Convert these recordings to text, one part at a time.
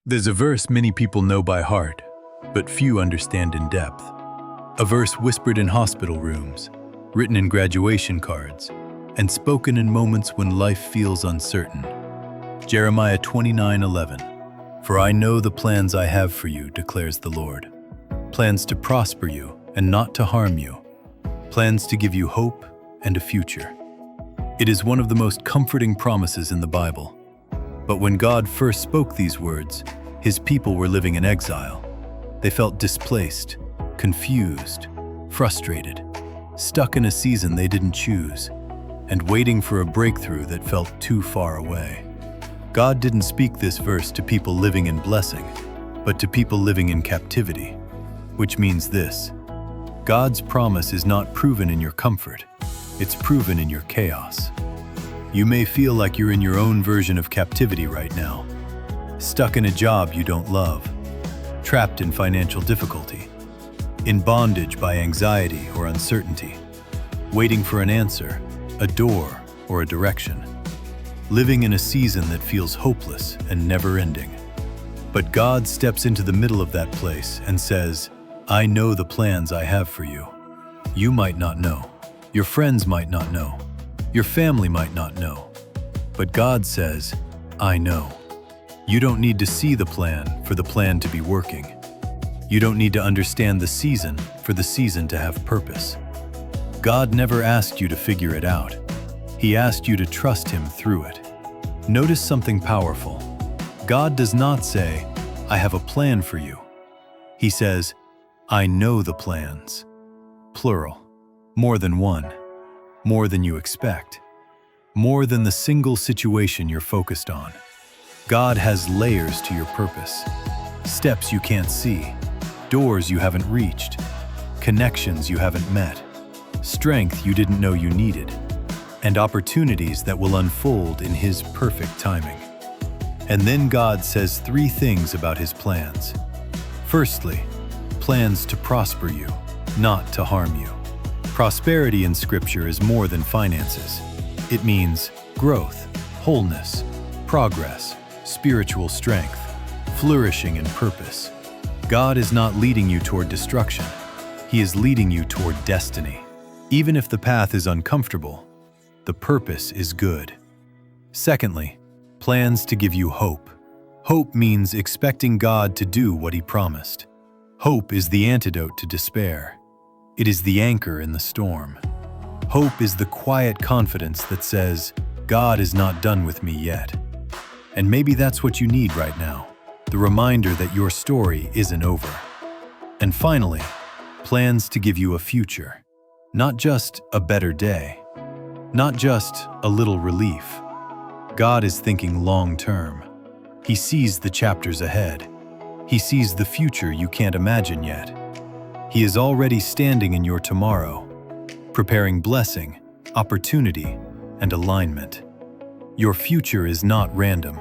There's a verse many people know by heart, but few understand in depth. A verse whispered in hospital rooms, written in graduation cards, and spoken in moments when life feels uncertain. Jeremiah 29:11. For I know the plans I have for you, declares the Lord. Plans to prosper you and not to harm you. Plans to give you hope and a future. It is one of the most comforting promises in the Bible. But when God first spoke these words, His people were living in exile. They felt displaced, confused, frustrated, stuck in a season they didn't choose, and waiting for a breakthrough that felt too far away. God didn't speak this verse to people living in blessing, but to people living in captivity, which means this: God's promise is not proven in your comfort, it's proven in your chaos. You may feel like you're in your own version of captivity right now, stuck in a job you don't love, trapped in financial difficulty, in bondage by anxiety or uncertainty, waiting for an answer, a door, or a direction, living in a season that feels hopeless and never-ending. But God steps into the middle of that place and says, I know the plans I have for you. You might not know. Your friends might not know. Your family might not know. But God says, I know. You don't need to see the plan for the plan to be working. You don't need to understand the season for the season to have purpose. God never asked you to figure it out. He asked you to trust Him through it. Notice something powerful. God does not say, I have a plan for you. He says, I know the plans. Plural. More than one. More than you expect. More than the single situation you're focused on. God has layers to your purpose. Steps you can't see. Doors you haven't reached. Connections you haven't met. Strength you didn't know you needed. And opportunities that will unfold in His perfect timing. And then God says three things about His plans. Firstly, plans to prosper you, not to harm you. Prosperity in Scripture is more than finances. It means growth, wholeness, progress, spiritual strength, flourishing and purpose. God is not leading you toward destruction. He is leading you toward destiny. Even if the path is uncomfortable, the purpose is good. Secondly, plans to give you hope. Hope means expecting God to do what He promised. Hope is the antidote to despair. It is the anchor in the storm. Hope is the quiet confidence that says, God is not done with me yet. And maybe that's what you need right now, the reminder that your story isn't over. And finally, plans to give you a future. Not just a better day. Not just a little relief. God is thinking long-term. He sees the chapters ahead. He sees the future you can't imagine yet. He is already standing in your tomorrow, preparing blessing, opportunity, and alignment. Your future is not random.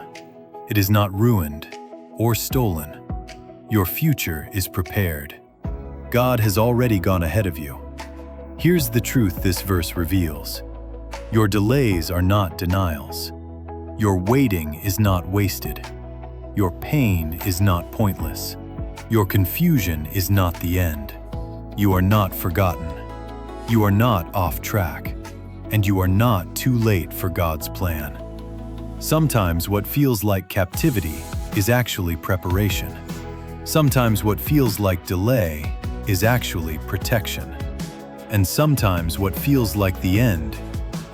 It is not ruined or stolen. Your future is prepared. God has already gone ahead of you. Here's the truth this verse reveals. Your delays are not denials. Your waiting is not wasted. Your pain is not pointless. Your confusion is not the end. You are not forgotten. You are not off track. And you are not too late for God's plan. Sometimes what feels like captivity is actually preparation. Sometimes what feels like delay is actually protection. And sometimes what feels like the end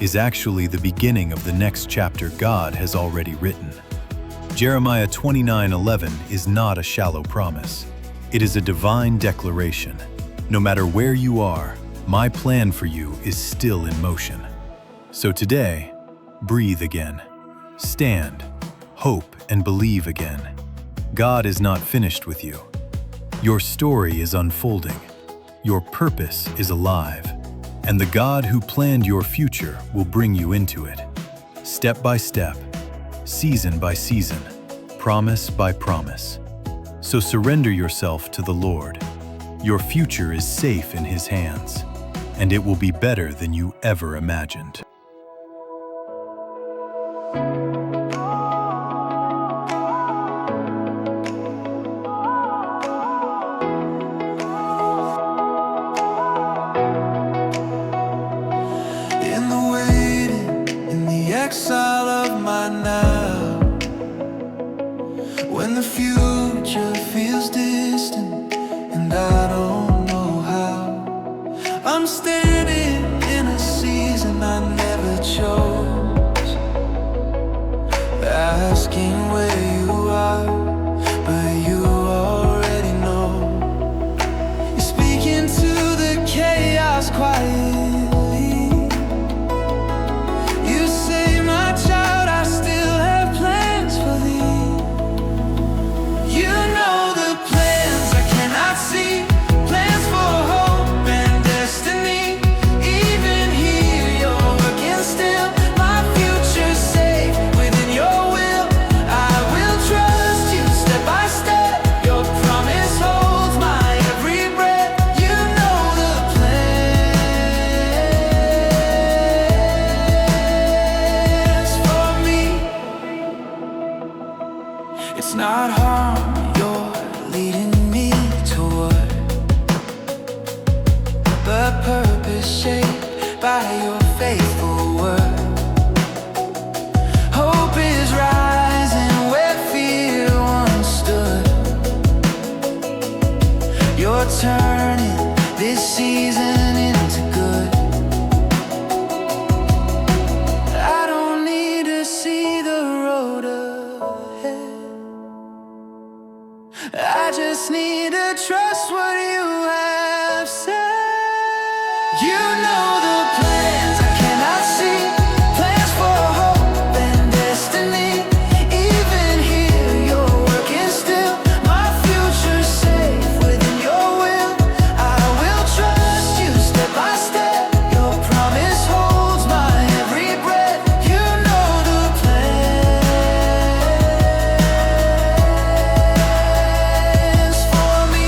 is actually the beginning of the next chapter God has already written. Jeremiah 29:11 is not a shallow promise. It is a divine declaration. No matter where you are, my plan for you is still in motion. So today, breathe again. Stand, hope, and believe again. God is not finished with you. Your story is unfolding. Your purpose is alive. And the God who planned your future will bring you into it. Step by step, season by season, promise by promise. So surrender yourself to the Lord. Your future is safe in His hands, and it will be better than you ever imagined. When the future feels distant and I don't know how, I'm standing in a season I never chose, asking where you are, but you already know. You're speaking to the chaos quietly. You say, my child, I still have plans for thee. You know the plans I cannot see, plans for hope and destiny. Even here you're working still, my future's safe within your will. I will trust you step by step, your promise holds my every breath. You know the plans for me. It's not harm you're leading me toward, but purpose shaped by your faithful word. Hope is rising where fear once stood. You're turning this season into good. I don't need to see the road ahead, I just need to trust what you have said. You know the plans I cannot see, plans for hope and destiny. Even here you're working still, my future's safe within your will. I will trust you step by step, your promise holds my every breath. You know the plans for me.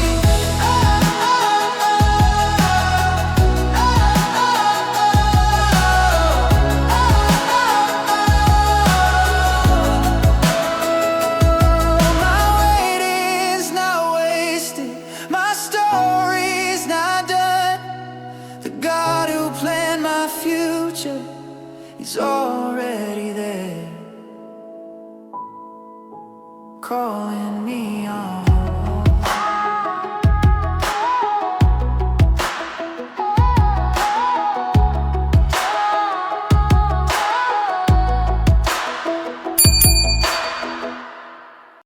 My wait is not wasted, my story's not done. The God who planned my future is already there, calling me on.